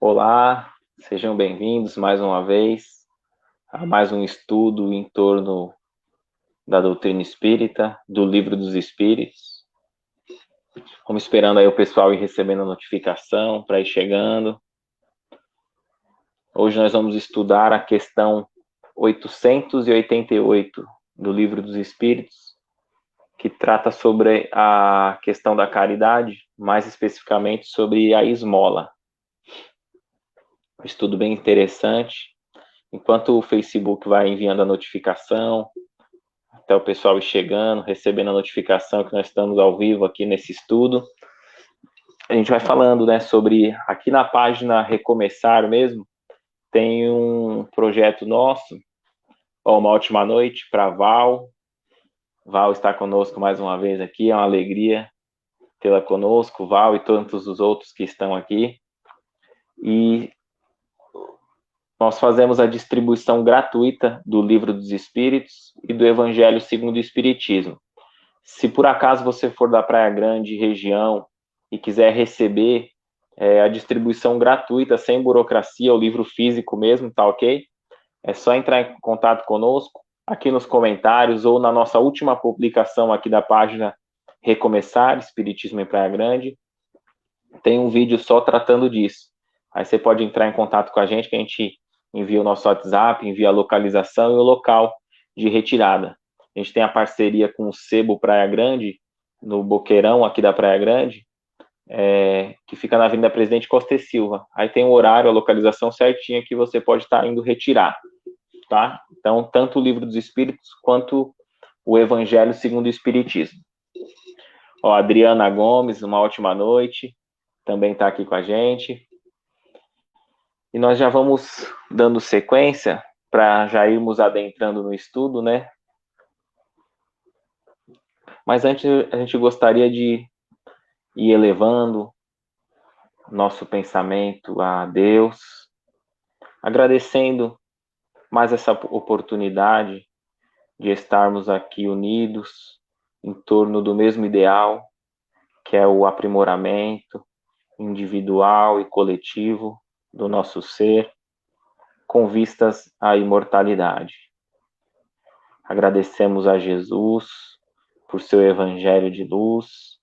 Olá, sejam bem-vindos mais uma vez a mais um estudo em torno da doutrina espírita, do Livro dos Espíritos. Vamos esperando aí o pessoal ir recebendo a notificação para ir chegando. Hoje nós vamos estudar a questão 888 do Livro dos Espíritos, que trata sobre a questão da caridade, mais especificamente sobre a esmola. Um estudo bem interessante. Enquanto o Facebook vai enviando a notificação, até o pessoal ir chegando, recebendo a notificação que nós estamos ao vivo aqui nesse estudo, a gente vai falando, né, sobre, aqui na página Recomeçar mesmo, tem um projeto nosso, uma ótima noite para Val. Val está conosco mais uma vez aqui, é uma alegria tê-la conosco, Val e tantos os outros que estão aqui. E nós fazemos a distribuição gratuita do Livro dos Espíritos e do Evangelho segundo o Espiritismo. Se por acaso você for da Praia Grande, região, e quiser receber a distribuição gratuita, sem burocracia, o livro físico mesmo, tá ok? É só entrar em contato conosco, aqui nos comentários, ou na nossa última publicação aqui da página Recomeçar, Espiritismo em Praia Grande. Tem um vídeo só tratando disso. Aí você pode entrar em contato com a gente, que a gente envia o nosso WhatsApp, envia a localização e o local de retirada. A gente tem a parceria com o Sebo Praia Grande, no Boqueirão aqui da Praia Grande, que fica na Avenida Presidente Costa e Silva. Aí tem o horário, a localização certinha que você pode estar indo retirar, tá? Então, tanto o Livro dos Espíritos quanto o Evangelho segundo o Espiritismo. Ó, Adriana Gomes, uma ótima noite, também está aqui com a gente. E nós já vamos dando sequência para já irmos adentrando no estudo, né? Mas antes a gente gostaria de ir elevando nosso pensamento a Deus, agradecendo mais essa oportunidade de estarmos aqui unidos em torno do mesmo ideal, que é o aprimoramento individual e coletivo do nosso ser, com vistas à imortalidade. Agradecemos a Jesus por seu evangelho de luz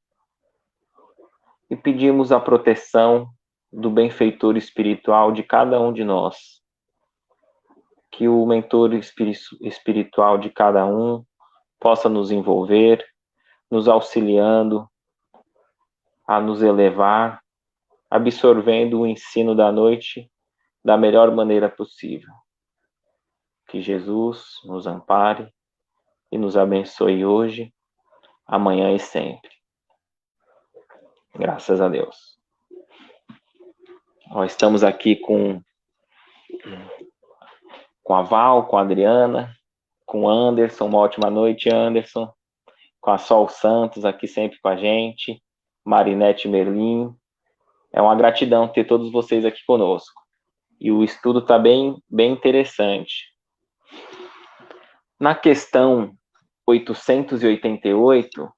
e pedimos a proteção do benfeitor espiritual de cada um de nós. Que o mentor espiritual de cada um possa nos envolver, nos auxiliando a nos elevar, absorvendo o ensino da noite da melhor maneira possível. Que Jesus nos ampare e nos abençoe hoje, amanhã e sempre. Graças a Deus. Nós estamos aqui com a Val, com a Adriana, com o Anderson. Uma ótima noite, Anderson. Com a Sol Santos aqui sempre com a gente. Marinete Merlin. É uma gratidão ter todos vocês aqui conosco. E o estudo está bem interessante. Na questão 888,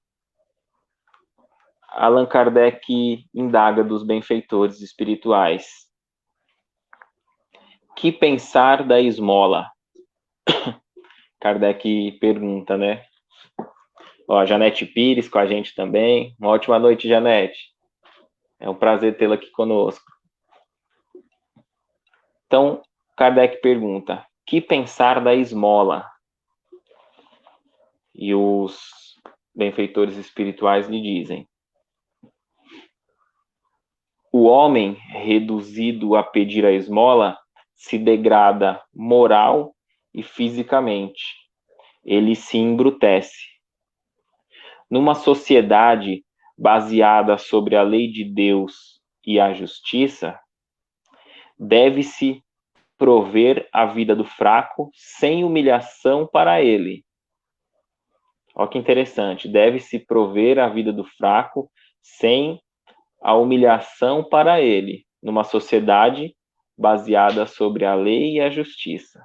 Allan Kardec indaga dos benfeitores espirituais. Que pensar da esmola? Kardec pergunta, né? Ó, a Janete Pires com a gente também. Uma ótima noite, Janete. É um prazer tê-la aqui conosco. Então, Kardec pergunta: que pensar da esmola? E os benfeitores espirituais lhe dizem: o homem reduzido a pedir a esmola se degrada moral e fisicamente. Ele se embrutece. Numa sociedade baseada sobre a lei de Deus e a justiça, deve-se prover a vida do fraco sem humilhação para ele. Olha que interessante. Deve-se prover a vida do fraco sem a humilhação para ele, numa sociedade baseada sobre a lei e a justiça.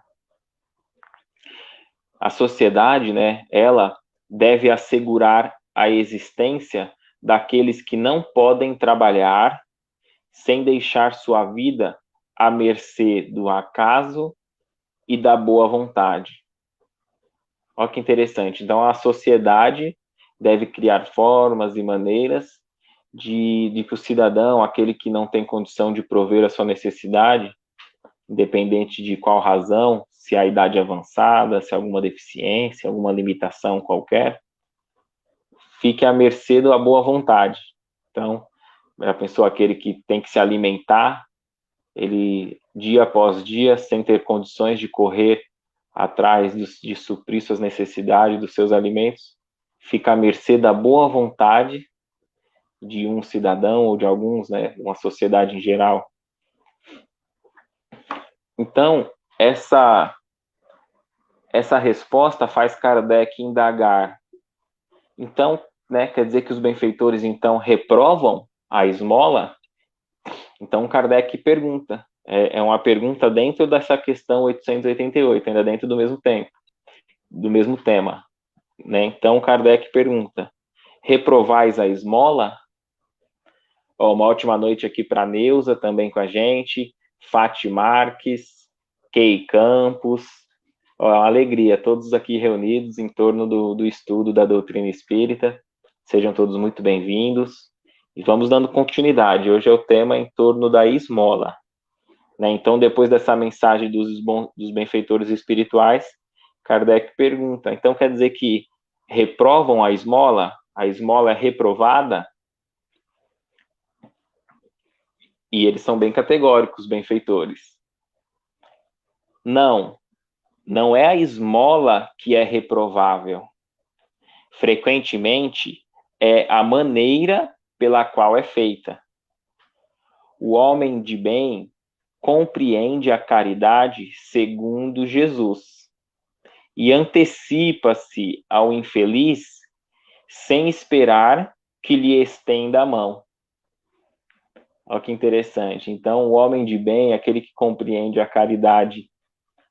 A sociedade, né, ela deve assegurar a existência daqueles que não podem trabalhar sem deixar sua vida à mercê do acaso e da boa vontade. Olha que interessante. Então, a sociedade deve criar formas e maneiras de que o cidadão, aquele que não tem condição de prover a sua necessidade, independente de qual razão, se a idade avançada, se alguma deficiência, alguma limitação qualquer, fique à mercê da boa vontade. Então, já pensou aquele que tem que se alimentar, ele, dia após dia, sem ter condições de correr atrás de suprir suas necessidades, dos seus alimentos, fica à mercê da boa vontade de um cidadão ou de alguns, né, uma sociedade em geral. Então, essa resposta faz Kardec indagar. Então, né, quer dizer que os benfeitores, então, reprovam a esmola? Então, Kardec pergunta. É uma pergunta dentro dessa questão 888, ainda dentro do mesmo tempo, do mesmo tema. Né? Então, Kardec pergunta, reprovais a esmola? Uma ótima noite aqui para Neuza, também com a gente, Fati Marques, Kei Campos, uma alegria, todos aqui reunidos em torno do estudo da doutrina espírita. Sejam todos muito bem-vindos. E vamos dando continuidade. Hoje é o tema em torno da esmola. Né? Então, depois dessa mensagem dos benfeitores espirituais, Kardec pergunta, então quer dizer que reprovam a esmola? A esmola é reprovada? E eles são bem categóricos, benfeitores. Não é a esmola que é reprovável. Frequentemente, é a maneira pela qual é feita. O homem de bem compreende a caridade segundo Jesus e antecipa-se ao infeliz sem esperar que lhe estenda a mão. Olha que interessante. Então, o homem de bem, aquele que compreende a caridade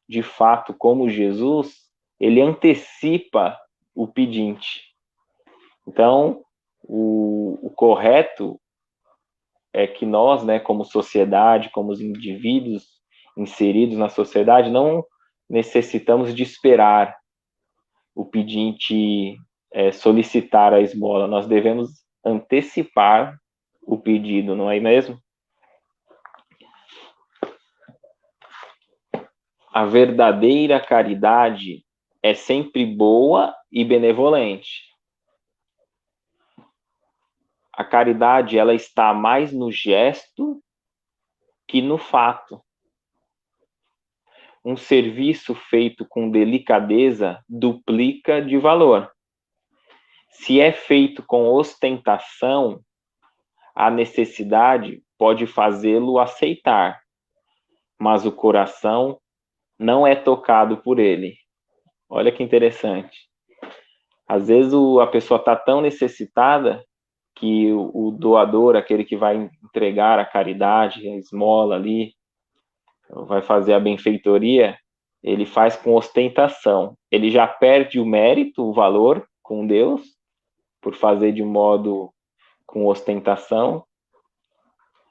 de fato como Jesus, ele antecipa o pedinte. Então, o correto é que nós, né, como sociedade, como os indivíduos inseridos na sociedade, não necessitamos de esperar o pedinte solicitar a esmola. Nós devemos antecipar o pedido, não é mesmo? A verdadeira caridade é sempre boa e benevolente. A caridade, ela está mais no gesto que no fato. Um serviço feito com delicadeza duplica de valor. Se é feito com ostentação, a necessidade pode fazê-lo aceitar, mas o coração não é tocado por ele. Olha que interessante. Às vezes a pessoa está tão necessitada que o doador, aquele que vai entregar a caridade, a esmola ali, vai fazer a benfeitoria, ele faz com ostentação. Ele já perde o mérito, o valor com Deus, por fazer de modo com ostentação.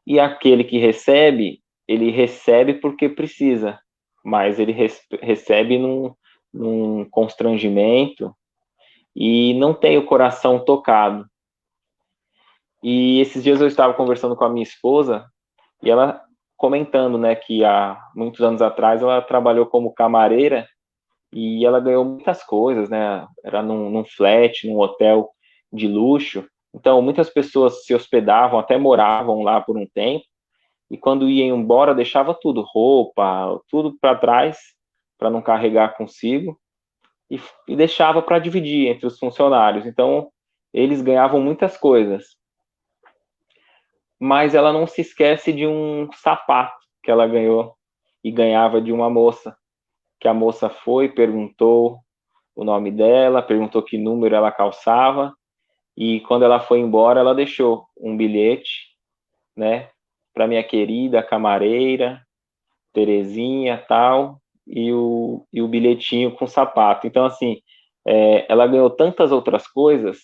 E aquele que recebe, ele recebe porque precisa, mas ele recebe num constrangimento e não tem o coração tocado. E esses dias eu estava conversando com a minha esposa e ela comentando, né, que há muitos anos atrás ela trabalhou como camareira e ela ganhou muitas coisas, né, era num flat, num hotel de luxo, então muitas pessoas se hospedavam, até moravam lá por um tempo, e quando iam embora deixava tudo, roupa, tudo para trás, para não carregar consigo, e deixava para dividir entre os funcionários, então eles ganhavam muitas coisas, mas ela não se esquece de um sapato que ela ganhou e ganhava de uma moça, que a moça foi, perguntou o nome dela, perguntou que número ela calçava, e quando ela foi embora, ela deixou um bilhete, né, para minha querida camareira, Terezinha, tal, e o bilhetinho com sapato. Então, assim, ela ganhou tantas outras coisas,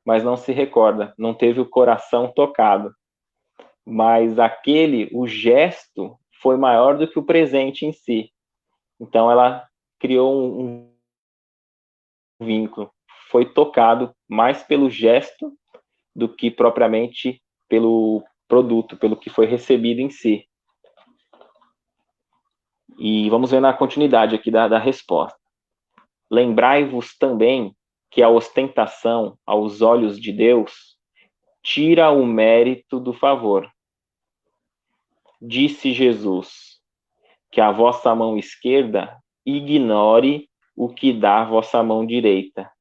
mas não se recorda, não teve o coração tocado. Mas o gesto foi maior do que o presente em si. Então, ela criou um vínculo. Foi tocado mais pelo gesto do que propriamente pelo produto, pelo que foi recebido em si. E vamos ver na continuidade aqui da resposta. Lembrai-vos também que a ostentação, aos olhos de Deus, tira o mérito do favor. Disse Jesus, que a vossa mão esquerda ignore o que dá a vossa mão direita.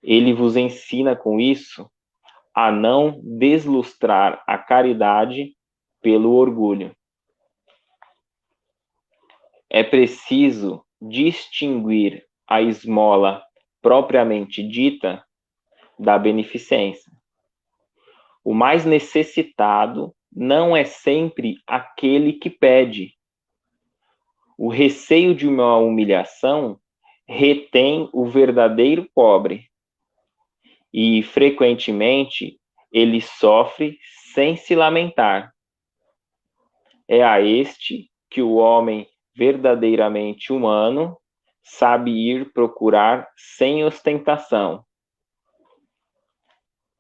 Ele vos ensina com isso a não deslustrar a caridade pelo orgulho. É preciso distinguir a esmola propriamente dita da beneficência. O mais necessitado não é sempre aquele que pede. O receio de uma humilhação retém o verdadeiro pobre. E, frequentemente, ele sofre sem se lamentar. É a este que o homem verdadeiramente humano sabe ir procurar sem ostentação.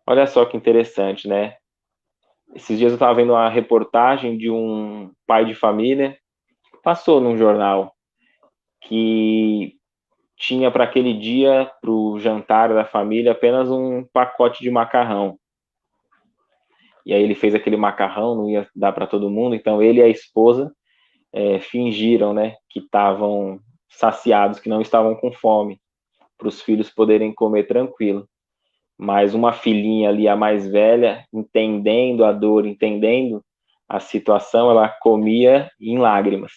Olha só que interessante, né? Esses dias eu estava vendo uma reportagem de um pai de família, passou num jornal, que tinha para aquele dia, para o jantar da família, apenas um pacote de macarrão. E aí ele fez aquele macarrão, não ia dar para todo mundo, então ele e a esposa fingiram, né, que estavam saciados, que não estavam com fome, para os filhos poderem comer tranquilo. Mas uma filhinha ali, a mais velha, entendendo a dor, entendendo a situação, ela comia em lágrimas.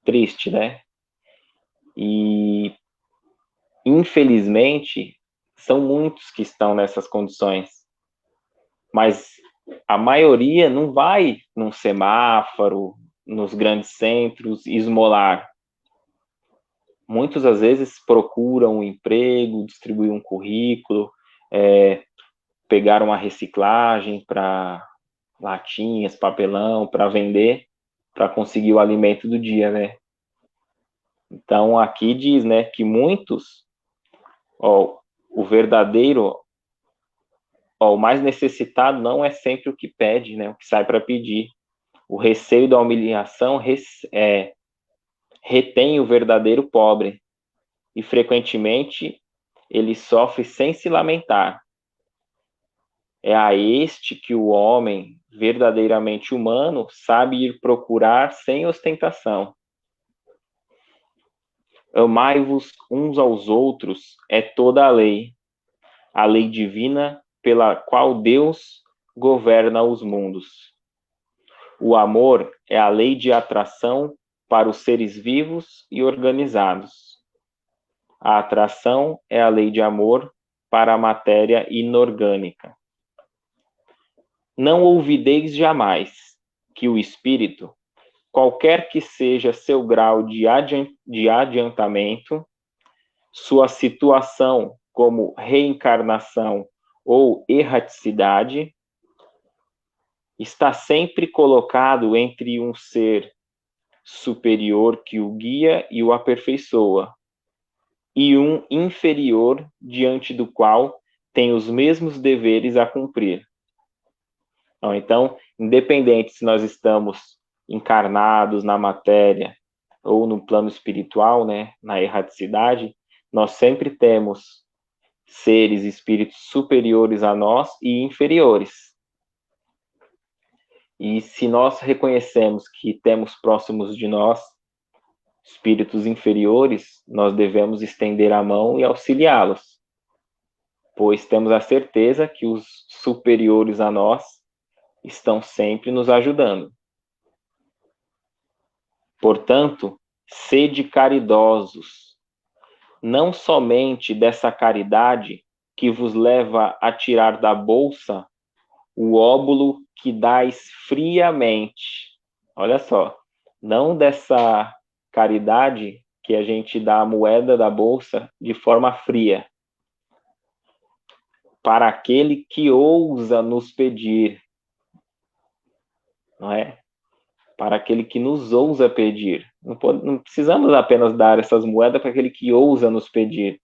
Triste, né? E, infelizmente, são muitos que estão nessas condições. Mas a maioria não vai num semáforo, nos grandes centros, esmolar. Muitos, às vezes, procuram um emprego, distribuir um currículo, pegar uma reciclagem para latinhas, papelão, para vender, para conseguir o alimento do dia, né? Então, aqui diz, né, que muitos, o verdadeiro, o mais necessitado não é sempre o que pede, né, o que sai para pedir. O receio da humilhação retém o verdadeiro pobre, e frequentemente ele sofre sem se lamentar. É a este que o homem verdadeiramente humano sabe ir procurar sem ostentação. Amai-vos uns aos outros é toda a lei divina pela qual Deus governa os mundos. O amor é a lei de atração para os seres vivos e organizados. A atração é a lei de amor para a matéria inorgânica. Não ouvideis jamais que o espírito, qualquer que seja seu grau de adiantamento, sua situação como reencarnação ou erraticidade, está sempre colocado entre um ser superior que o guia e o aperfeiçoa, e um inferior diante do qual tem os mesmos deveres a cumprir. Então, independente se nós estamos encarnados na matéria ou no plano espiritual, né, na erraticidade, nós sempre temos seres, espíritos superiores a nós e inferiores. E se nós reconhecemos que temos próximos de nós espíritos inferiores, nós devemos estender a mão e auxiliá-los, pois temos a certeza que os superiores a nós estão sempre nos ajudando. Portanto, sede caridosos, não somente dessa caridade que vos leva a tirar da bolsa o óbolo que dais friamente. Olha só, não dessa caridade que a gente dá a moeda da bolsa de forma fria, para aquele que ousa nos pedir, não é? para aquele que nos ousa pedir. Não precisamos apenas dar essas moedas para aquele que ousa nos pedir.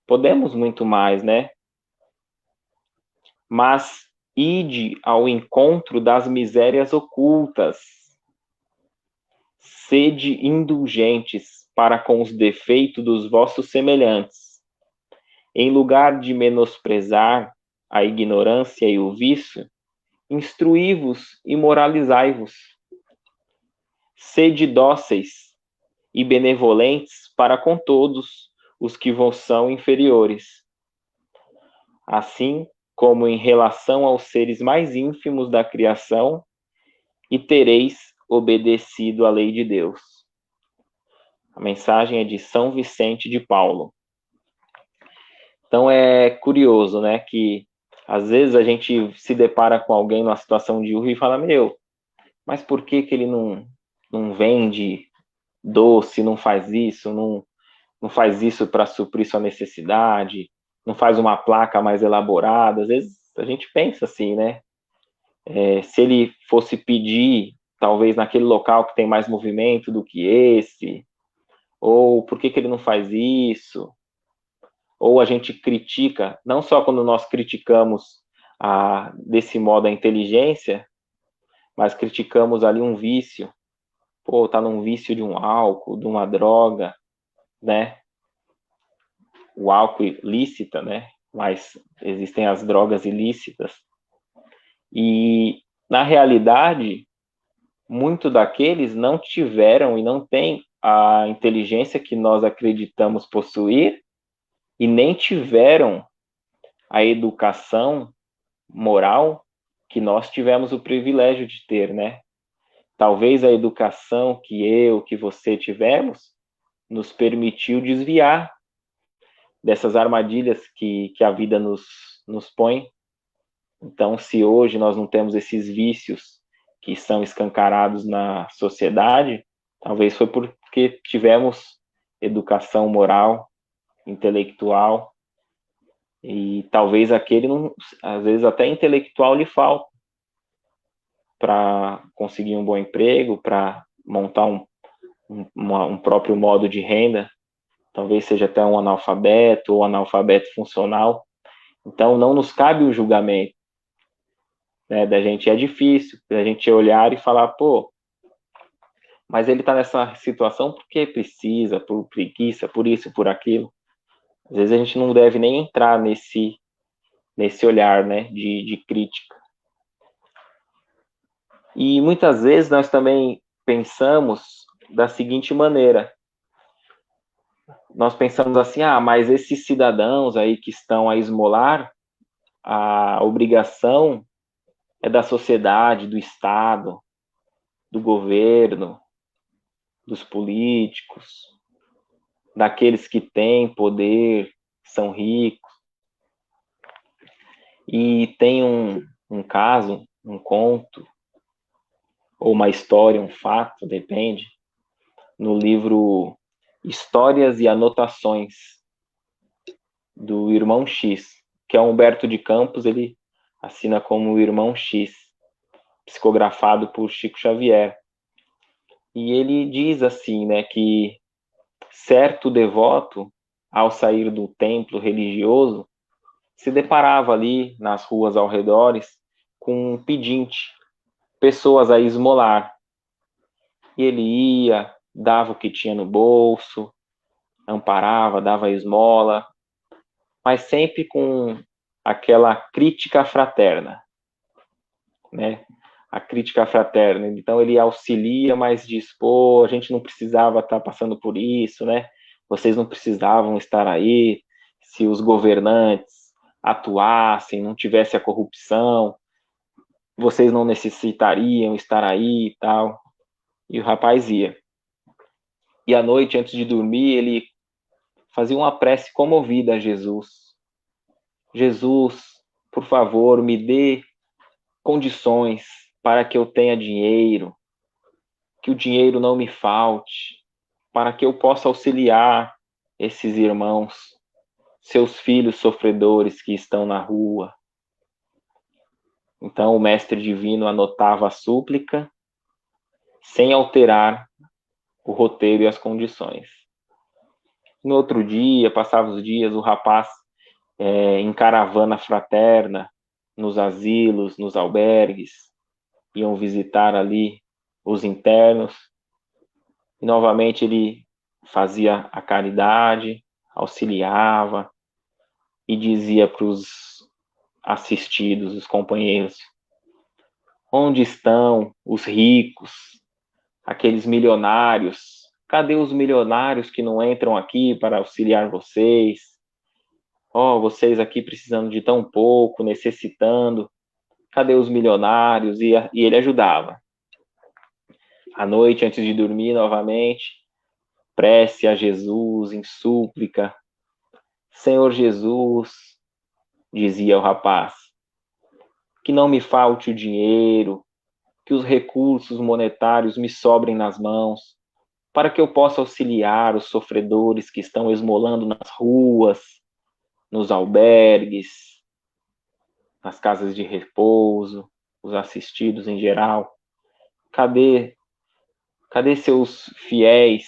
Podemos muito mais, né? Mas ide ao encontro das misérias ocultas. Sede indulgentes para com os defeitos dos vossos semelhantes. Em lugar de menosprezar a ignorância e o vício, instruí-vos e moralizai-vos. Sede dóceis e benevolentes para com todos os que vos são inferiores, assim como em relação aos seres mais ínfimos da criação, e tereis obedecido à lei de Deus. A mensagem é de São Vicente de Paulo. Então é curioso, né, que às vezes a gente se depara com alguém numa situação de urro e fala, mas por que ele não vende doce, não faz isso, não faz isso para suprir sua necessidade, não faz uma placa mais elaborada? Às vezes a gente pensa assim, né? Se ele fosse pedir, talvez naquele local que tem mais movimento do que esse, ou por que ele não faz isso? Ou a gente critica, não só quando nós criticamos desse modo a inteligência, mas criticamos ali um vício. Pô, tá num vício de um álcool, de uma droga, né? O álcool lícita, né? Mas existem as drogas ilícitas. E, na realidade, muitos daqueles não tiveram e não têm a inteligência que nós acreditamos possuir e nem tiveram a educação moral que nós tivemos o privilégio de ter, né? Talvez a educação que você tivemos nos permitiu desviar dessas armadilhas que a vida nos põe. Então, se hoje nós não temos esses vícios que são escancarados na sociedade, talvez foi porque tivemos educação moral, intelectual, e talvez aquele, às vezes até intelectual lhe falta para conseguir um bom emprego, para montar um próprio modo de renda, talvez seja até um analfabeto ou analfabeto funcional. Então, não nos cabe o julgamento, né, da gente. É difícil a gente olhar e falar, pô, mas ele está nessa situação porque precisa, por preguiça, por isso, por aquilo. Às vezes a gente não deve nem entrar nesse olhar, né, de crítica. E muitas vezes nós também pensamos da seguinte maneira: nós pensamos assim, mas esses cidadãos aí que estão a esmolar, a obrigação é da sociedade, do Estado, do governo, dos políticos, daqueles que têm poder, são ricos. E tem um caso, um conto, ou uma história, um fato, depende, no livro Histórias e Anotações, do Irmão X, que é Humberto de Campos, ele assina como Irmão X, psicografado por Chico Xavier. E ele diz assim, né, que certo devoto, ao sair do templo religioso, se deparava ali nas ruas ao redor com um pedinte, pessoas a esmolar. E ele ia, dava o que tinha no bolso, amparava, dava esmola, mas sempre com aquela crítica fraterna, né? A crítica fraterna. Então ele auxilia, mas diz, pô, a gente não precisava estar passando por isso, né? Vocês não precisavam estar aí, se os governantes atuassem, não tivesse a corrupção, vocês não necessitariam estar aí e tal. E o rapaz ia. E à noite, antes de dormir, ele fazia uma prece comovida a Jesus. Jesus, por favor, me dê condições para que eu tenha dinheiro, que o dinheiro não me falte, para que eu possa auxiliar esses irmãos, seus filhos sofredores que estão na rua. Então o mestre divino anotava a súplica sem alterar o roteiro e as condições. No outro dia, passavam os dias, o rapaz em caravana fraterna, nos asilos, nos albergues, iam visitar ali os internos, e novamente ele fazia a caridade, auxiliava e dizia para os assistidos, os companheiros: onde estão os ricos, aqueles milionários? Cadê os milionários que não entram aqui para auxiliar vocês? Vocês aqui precisando de tão pouco, necessitando. Cadê os milionários? E ele ajudava. À noite, antes de dormir novamente, prece a Jesus em súplica. Senhor Jesus, dizia o rapaz, que não me falte o dinheiro, que os recursos monetários me sobrem nas mãos, para que eu possa auxiliar os sofredores que estão esmolando nas ruas, nos albergues, nas casas de repouso, os assistidos em geral. Cadê seus fiéis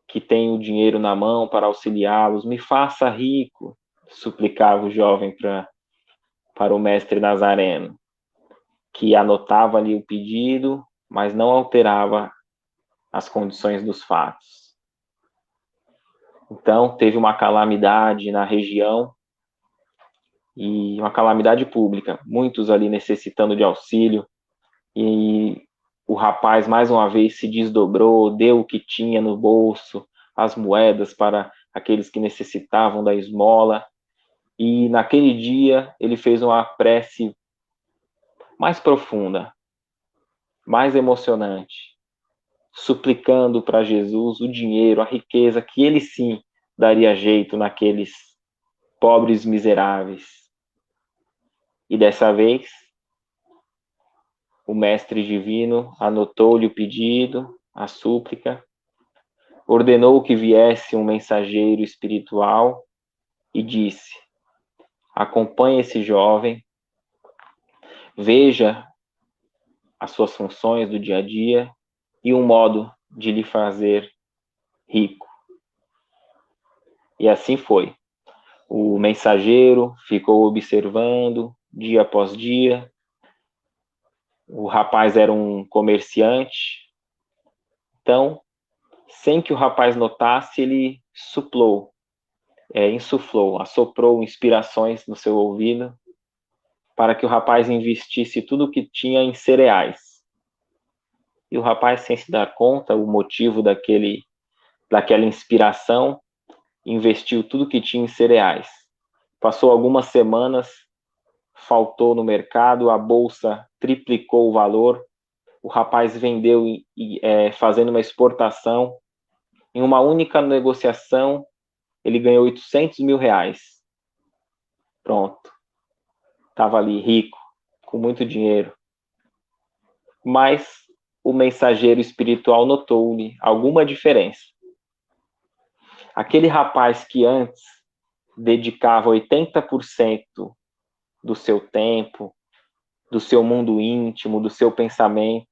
que têm o dinheiro na mão para auxiliá-los? Me faça rico, suplicava o jovem para o mestre Nazareno, que anotava ali o pedido, mas não alterava as condições dos fatos. Então, teve uma calamidade na região, e uma calamidade pública, muitos ali necessitando de auxílio, e o rapaz, mais uma vez, se desdobrou, deu o que tinha no bolso, as moedas para aqueles que necessitavam da esmola, e naquele dia ele fez uma prece mais profunda, mais emocionante, suplicando para Jesus o dinheiro, a riqueza, que ele sim daria jeito naqueles pobres miseráveis. E dessa vez, o mestre divino anotou-lhe o pedido, a súplica, ordenou que viesse um mensageiro espiritual e disse: acompanhe esse jovem, veja as suas funções do dia a dia e um modo de lhe fazer rico. E assim foi. O mensageiro ficou observando dia após dia. O rapaz era um comerciante, então, sem que o rapaz notasse, ele insuflou, assoprou inspirações no seu ouvido para que o rapaz investisse tudo o que tinha em cereais. E o rapaz, sem se dar conta, o motivo daquela inspiração, investiu tudo que tinha em cereais. Passou algumas semanas, faltou no mercado, a bolsa triplicou o valor, o rapaz vendeu fazendo uma exportação. Em uma única negociação, ele ganhou 800 mil reais. Pronto. Estava ali rico, com muito dinheiro. Mas o mensageiro espiritual notou-lhe alguma diferença. Aquele rapaz que antes dedicava 80% do seu tempo, do seu mundo íntimo, do seu pensamento,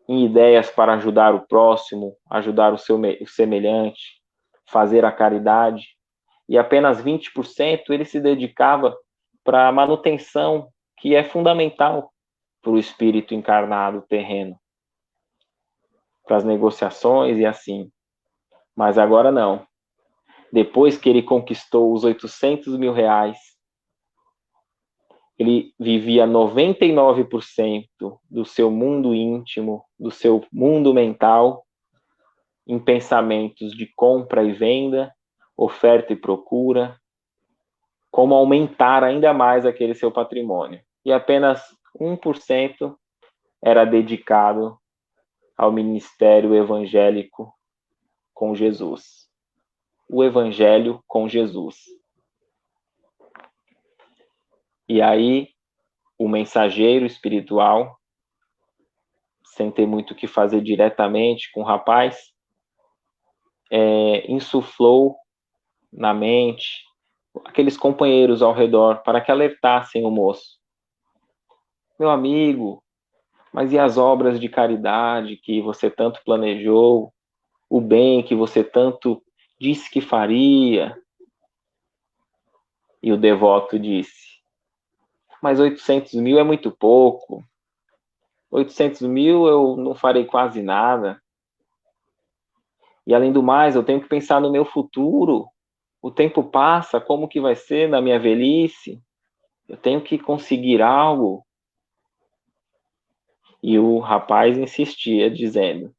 em ideias para ajudar o próximo, ajudar o semelhante, fazer a caridade, e apenas 20% ele se dedicava para a manutenção, que é fundamental para o espírito encarnado terreno, para as negociações e assim. Mas agora não. Depois que ele conquistou os 800 mil reais, ele vivia 99% do seu mundo íntimo, do seu mundo mental, em pensamentos de compra e venda, oferta e procura, como aumentar ainda mais aquele seu patrimônio. E apenas 1% era dedicado ao ministério evangélico com Jesus. O Evangelho com Jesus. E aí, o mensageiro espiritual, sem ter muito o que fazer diretamente com o rapaz, insuflou na mente aqueles companheiros ao redor para que alertassem o moço. Meu amigo, Mas e as obras de caridade que você tanto planejou, o bem que você tanto disse que faria? E o devoto disse: mas 800 mil é muito pouco. 800 mil eu não farei quase nada. E além do mais, eu tenho que pensar no meu futuro. O tempo passa, como que vai ser na minha velhice? Eu tenho que conseguir algo. E o rapaz insistia, dizendo: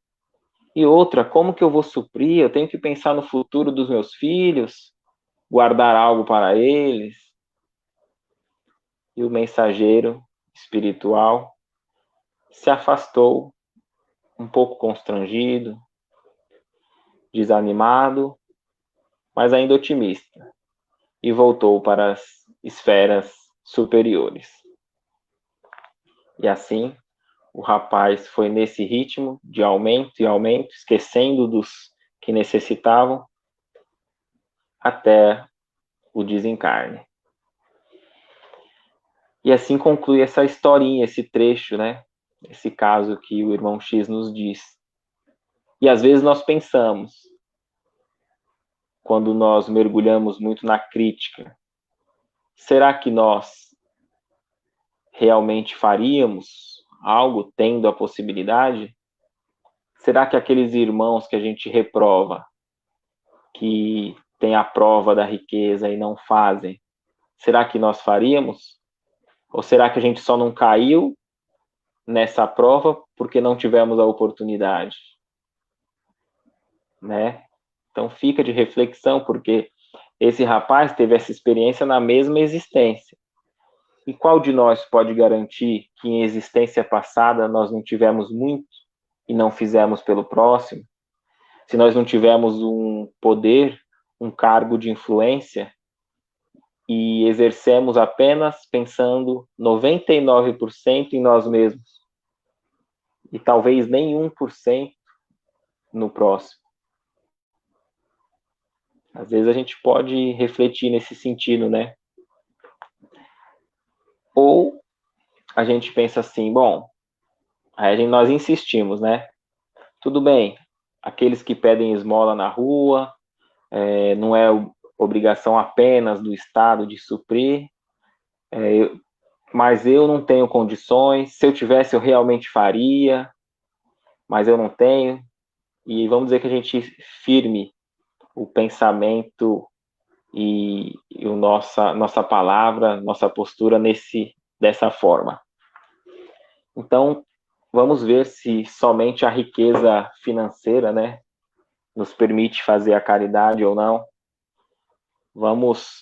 e outra, como que eu vou suprir? Eu tenho que pensar no futuro dos meus filhos, guardar algo para eles. E o mensageiro espiritual se afastou, um pouco constrangido, desanimado, mas ainda otimista, e voltou para as esferas superiores. E assim, o rapaz foi nesse ritmo de aumento e aumento, esquecendo dos que necessitavam, até o desencarne. E assim conclui essa historinha, esse trecho, né? Esse caso que o irmão X nos diz. E às vezes nós pensamos, quando nós mergulhamos muito na crítica, será que nós realmente faríamos algo tendo a possibilidade? Será que aqueles irmãos que a gente reprova, que tem a prova da riqueza e não fazem, será que nós faríamos? Ou será que a gente só não caiu nessa prova porque não tivemos a oportunidade? Né? Então fica de reflexão, porque esse rapaz teve essa experiência na mesma existência. E qual de nós pode garantir que em existência passada nós não tivemos muito e não fizemos pelo próximo? Se nós não tivemos um poder, um cargo de influência e exercemos apenas pensando 99% em nós mesmos e talvez nem 1% no próximo. Às vezes a gente pode refletir nesse sentido, né? Ou a gente pensa assim, bom, aí nós insistimos, né? Tudo bem, aqueles que pedem esmola na rua, não é obrigação apenas do Estado de suprir, mas eu não tenho condições, se eu tivesse eu realmente faria, mas eu não tenho. E vamos dizer que a gente firme o pensamento e nossa palavra, nossa postura dessa forma. Então, vamos ver se somente a riqueza financeira, né, nos permite fazer a caridade ou não. Vamos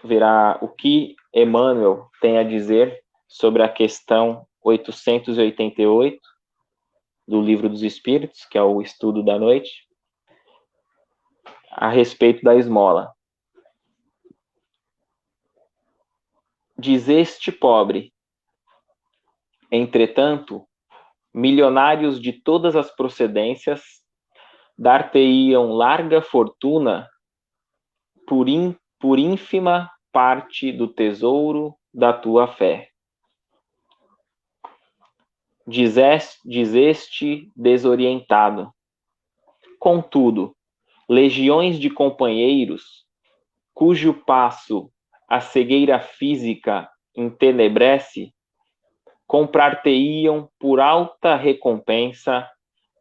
ver o que Emmanuel tem a dizer sobre a questão 888 do Livro dos Espíritos, que é o estudo da noite, a respeito da esmola. Diz este pobre: entretanto, milionários de todas as procedências dar-te-iam larga fortuna por ínfima parte do tesouro da tua fé. Diz este desorientado: contudo, legiões de companheiros, cujo passo a cegueira física entenebrece, comprar-te-iam por alta recompensa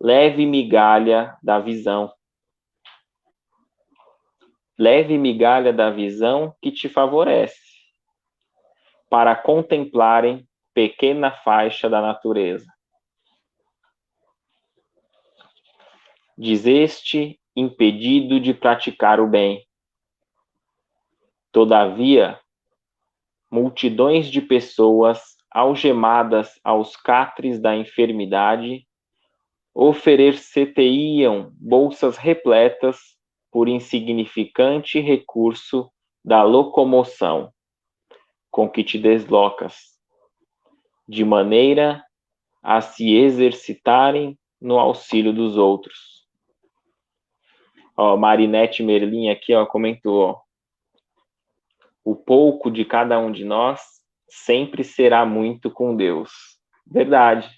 leve migalha da visão. Leve migalha da visão que te favorece, para contemplarem pequena faixa da natureza. Diz este impedido de praticar o bem. Todavia, multidões de pessoas algemadas aos catres da enfermidade oferecer-te-iam bolsas repletas por insignificante recurso da locomoção com que te deslocas, de maneira a se exercitarem no auxílio dos outros. Marinete Merlin aqui comentou: o pouco de cada um de nós sempre será muito com Deus. Verdade.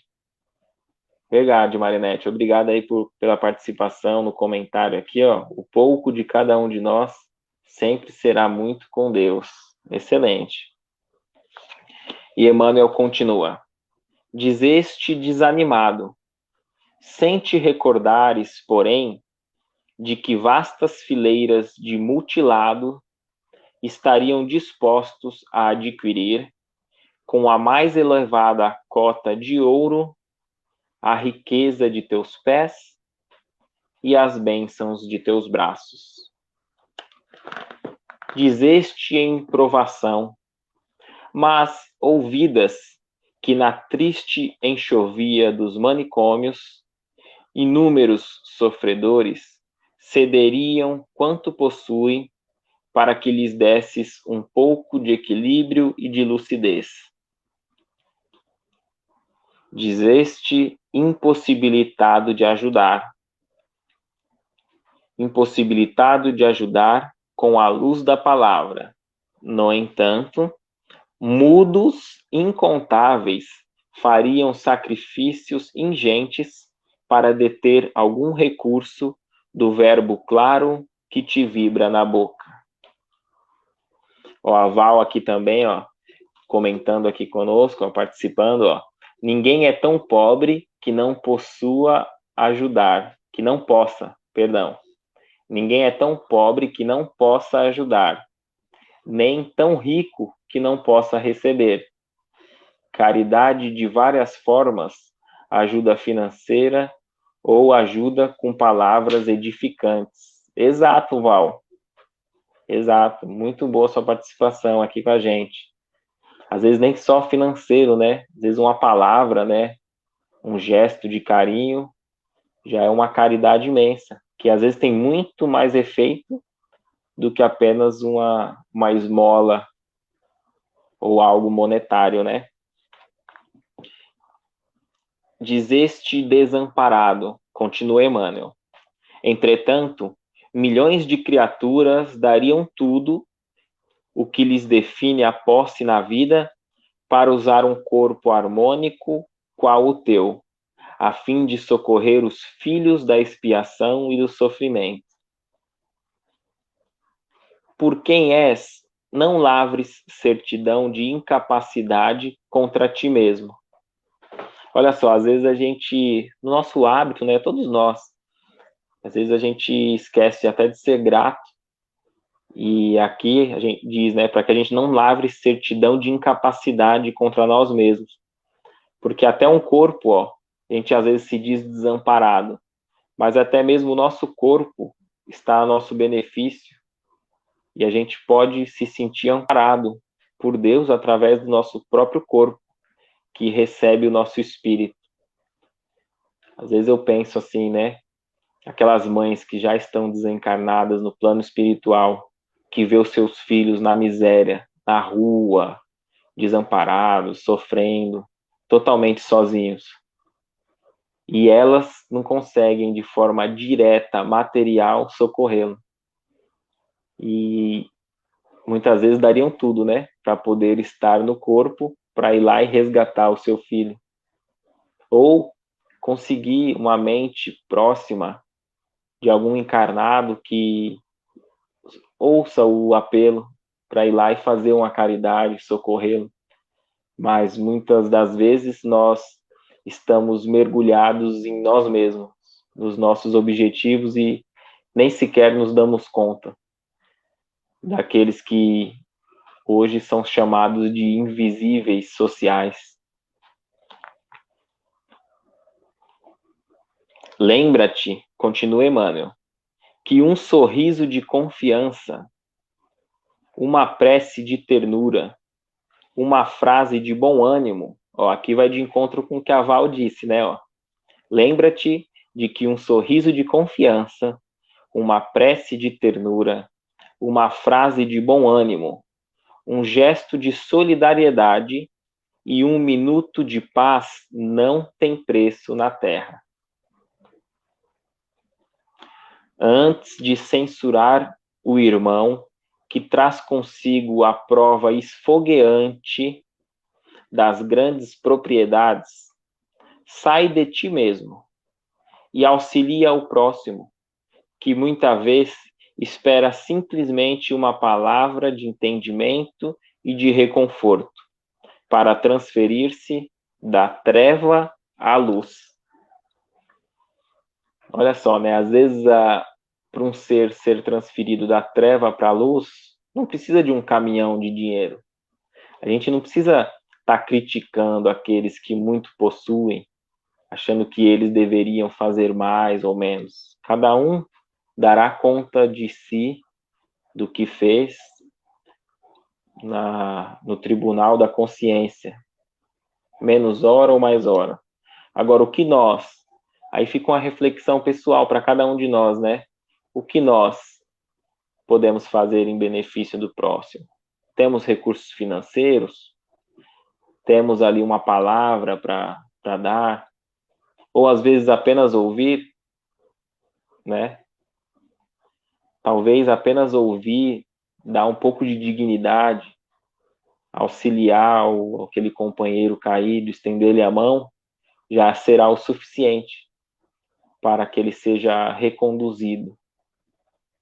Verdade, Marinete. Obrigado aí pela participação no comentário aqui, ó. O pouco de cada um de nós sempre será muito com Deus. Excelente. E Emmanuel continua. Dizeste desanimado, sem te recordares, porém, de que vastas fileiras de mutilado estariam dispostos a adquirir, com a mais elevada cota de ouro, a riqueza de teus pés e as bênçãos de teus braços. Dizeste em provação, mas ouvidas que na triste enxovia dos manicômios, inúmeros sofredores cederiam quanto possuem para que lhes desses um pouco de equilíbrio e de lucidez. Dizeste impossibilitado de ajudar. Impossibilitado de ajudar com a luz da palavra. No entanto, mudos incontáveis fariam sacrifícios ingentes para deter algum recurso do verbo claro que te vibra na boca. Ó, a Val aqui também, ó, comentando aqui conosco, ó, participando, ó. Ninguém é tão pobre que não possua ajudar, que não possa, perdão. Ninguém é tão pobre que não possa ajudar, nem tão rico que não possa receber. Caridade de várias formas, ajuda financeira ou ajuda com palavras edificantes. Exato, Val. Exato. Muito boa sua participação aqui com a gente. Às vezes nem só financeiro, né? Às vezes uma palavra, né? Um gesto de carinho já é uma caridade imensa, que às vezes tem muito mais efeito do que apenas uma esmola ou algo monetário, né? Dizeste desamparado, continua Emmanuel. Entretanto, milhões de criaturas dariam tudo o que lhes define a posse na vida para usar um corpo harmônico qual o teu, a fim de socorrer os filhos da expiação e do sofrimento. Por quem és, não lavres certidão de incapacidade contra ti mesmo. Olha só, às vezes a gente, no nosso hábito, né, todos nós, às vezes a gente esquece até de ser grato. E aqui a gente diz, né, para que a gente não lavre certidão de incapacidade contra nós mesmos. Porque até um corpo, ó, a gente às vezes se diz desamparado, mas até mesmo o nosso corpo está a nosso benefício e a gente pode se sentir amparado por Deus através do nosso próprio corpo, que recebe o nosso espírito. Às vezes eu penso assim, né? Aquelas mães que já estão desencarnadas no plano espiritual, que vê os seus filhos na miséria, na rua, desamparados, sofrendo, totalmente sozinhos. E elas não conseguem, de forma direta, material, socorrê-lo. E muitas vezes dariam tudo, né? Para poder estar no corpo, para ir lá e resgatar o seu filho. Ou conseguir uma mente próxima de algum encarnado que ouça o apelo para ir lá e fazer uma caridade, socorrê-lo. Mas muitas das vezes nós estamos mergulhados em nós mesmos, nos nossos objetivos e nem sequer nos damos conta daqueles que hoje são chamados de invisíveis sociais. Lembra-te, continua Emmanuel, que um sorriso de confiança, uma prece de ternura, uma frase de bom ânimo, ó, aqui vai de encontro com o que a Val disse, né? Ó. Lembra-te de que um sorriso de confiança, uma prece de ternura, uma frase de bom ânimo, um gesto de solidariedade e um minuto de paz não tem preço na terra. Antes de censurar o irmão que traz consigo a prova esfogueante das grandes propriedades, sai de ti mesmo e auxilia o próximo, que muitas vezes espera simplesmente uma palavra de entendimento e de reconforto para transferir-se da treva à luz. Olha só, né? Às vezes, para um ser transferido da treva para a luz, não precisa de um caminhão de dinheiro. A gente não precisa estar criticando aqueles que muito possuem, achando que eles deveriam fazer mais ou menos. Cada um dará conta de si, do que fez, no tribunal da consciência. Menos hora ou mais hora. Agora, o que nós... Aí fica uma reflexão pessoal para cada um de nós, né? O que nós podemos fazer em benefício do próximo? Temos recursos financeiros? Temos ali uma palavra para dar? Ou às vezes apenas ouvir, né? Talvez apenas ouvir, dar um pouco de dignidade, auxiliar aquele companheiro caído, estender-lhe a mão, já será o suficiente para que ele seja reconduzido,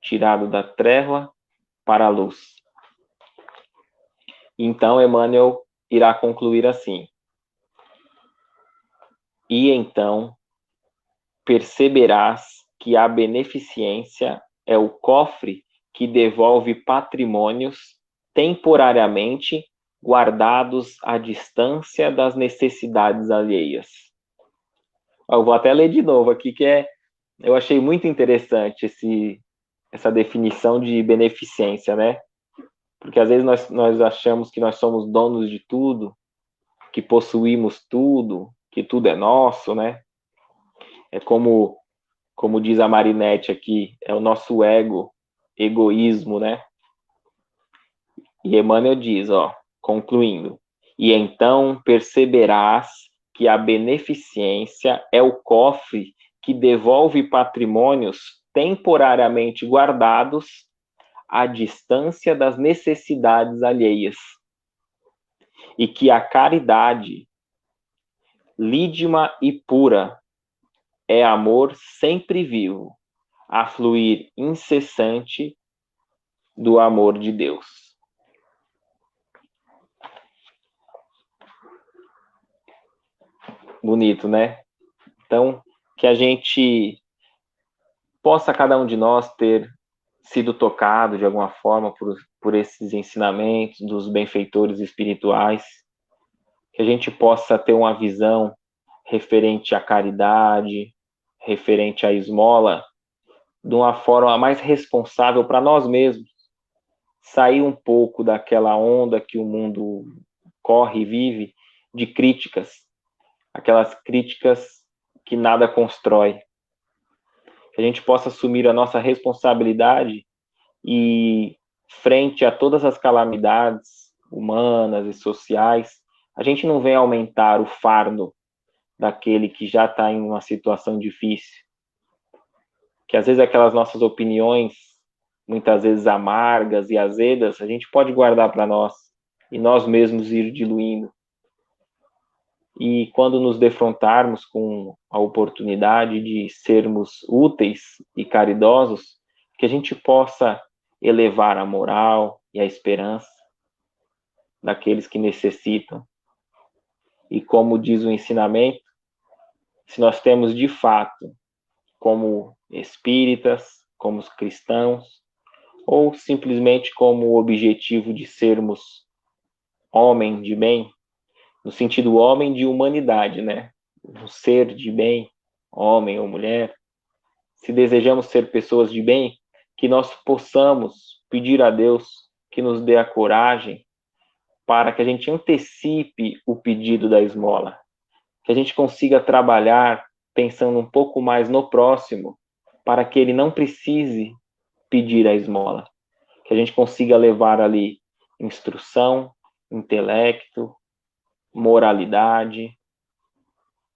tirado da treva para a luz. Então, Emmanuel irá concluir assim: e então perceberás que a beneficência é o cofre que devolve patrimônios temporariamente guardados à distância das necessidades alheias. Eu vou até ler de novo aqui, eu achei muito interessante essa definição de beneficência, né? Porque às vezes nós achamos que nós somos donos de tudo, que possuímos tudo, que tudo é nosso, né? É como diz a Marinette aqui, é o nosso egoísmo, né? E Emmanuel diz, concluindo, e então perceberás que a beneficência é o cofre que devolve patrimônios temporariamente guardados à distância das necessidades alheias, e que a caridade, lídima e pura, é amor sempre vivo, a fluir incessante do amor de Deus. Bonito, né? Então, que a gente possa, cada um de nós, ter sido tocado de alguma forma por esses ensinamentos dos benfeitores espirituais, que a gente possa ter uma visão referente à caridade, referente à esmola, de uma forma mais responsável para nós mesmos, sair um pouco daquela onda que o mundo corre e vive de críticas, aquelas críticas que nada constrói. Que a gente possa assumir a nossa responsabilidade e, frente a todas as calamidades humanas e sociais, a gente não vem aumentar o fardo daquele que já está em uma situação difícil. Que às vezes aquelas nossas opiniões, muitas vezes amargas e azedas, a gente pode guardar para nós e nós mesmos ir diluindo. E quando nos defrontarmos com a oportunidade de sermos úteis e caridosos, que a gente possa elevar a moral e a esperança daqueles que necessitam. E como diz o ensinamento, se nós temos de fato, como espíritas, como cristãos, ou simplesmente como objetivo de sermos homem de bem, no sentido homem de humanidade, né? Um ser de bem, homem ou mulher. Se desejamos ser pessoas de bem, que nós possamos pedir a Deus que nos dê a coragem para que a gente antecipe o pedido da esmola, que a gente consiga trabalhar pensando um pouco mais no próximo, para que ele não precise pedir a esmola, que a gente consiga levar ali instrução, intelecto, moralidade,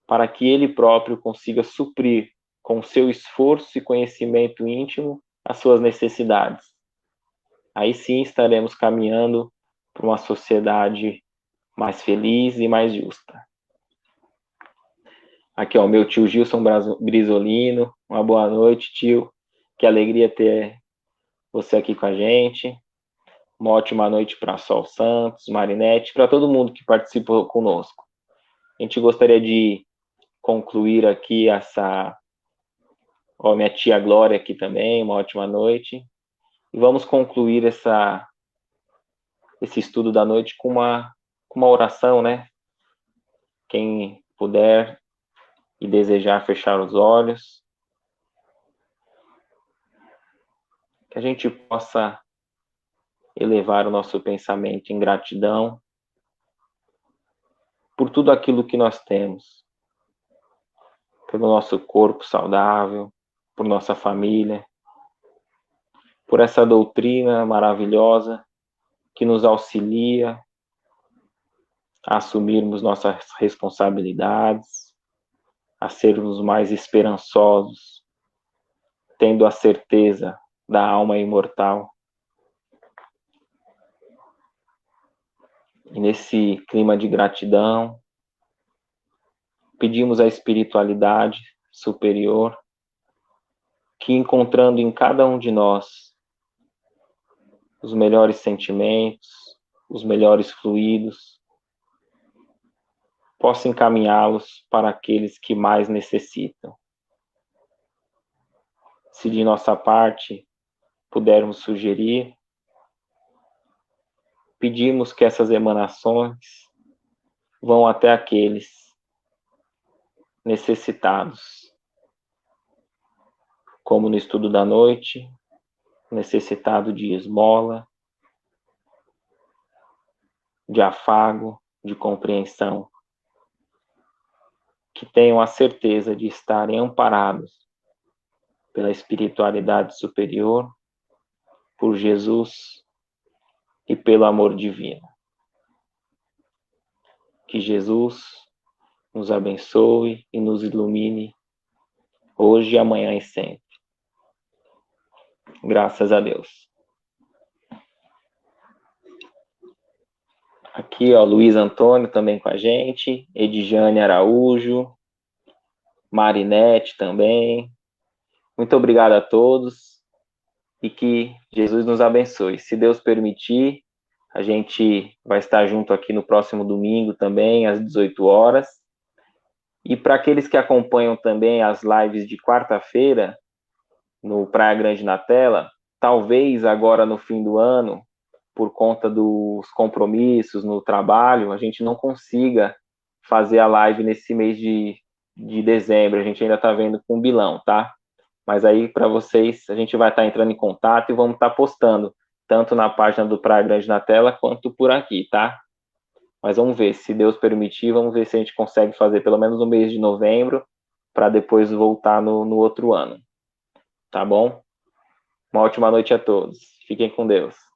para que ele próprio consiga suprir com o seu esforço e conhecimento íntimo as suas necessidades. Aí sim estaremos caminhando para uma sociedade mais feliz e mais justa. Aqui, ó, meu tio Gilson Brisolino. Uma boa noite, tio. Que alegria ter você aqui com a gente. Uma ótima noite para Sol Santos, Marinete, para todo mundo que participou conosco. A gente gostaria de concluir aqui essa... Ó, minha tia Glória aqui também, uma ótima noite. E vamos concluir esse estudo da noite com uma oração, né? Quem puder e desejar fechar os olhos. Que a gente possa elevar o nosso pensamento em gratidão por tudo aquilo que nós temos, pelo nosso corpo saudável, por nossa família, por essa doutrina maravilhosa que nos auxilia a assumirmos nossas responsabilidades, a sermos mais esperançosos, tendo a certeza da alma imortal. E nesse clima de gratidão, pedimos à espiritualidade superior que, encontrando em cada um de nós os melhores sentimentos, os melhores fluidos, possa encaminhá-los para aqueles que mais necessitam. Se de nossa parte pudermos sugerir, pedimos que essas emanações vão até aqueles necessitados, como no estudo da noite, necessitado de esmola, de afago, de compreensão, que tenham a certeza de estarem amparados pela espiritualidade superior, por Jesus e pelo amor divino. Que Jesus nos abençoe e nos ilumine hoje, amanhã e sempre. Graças a Deus. Aqui, ó, Luiz Antônio também com a gente, Edjane Araújo, Marinete também. Muito obrigado a todos e que Jesus nos abençoe. Se Deus permitir, a gente vai estar junto aqui no próximo domingo também, às 18 horas. E para aqueles que acompanham também as lives de quarta-feira, no Praia Grande na Tela, talvez agora no fim do ano, por conta dos compromissos no trabalho, a gente não consiga fazer a live nesse mês de dezembro. A gente ainda está vendo com o Bilão, tá? Mas aí, para vocês, a gente vai estar entrando em contato e vamos estar postando, tanto na página do Praia Grande na Tela, quanto por aqui, tá? Mas vamos ver, se Deus permitir, vamos ver se a gente consegue fazer pelo menos no mês de novembro, para depois voltar no outro ano. Tá bom? Uma ótima noite a todos. Fiquem com Deus.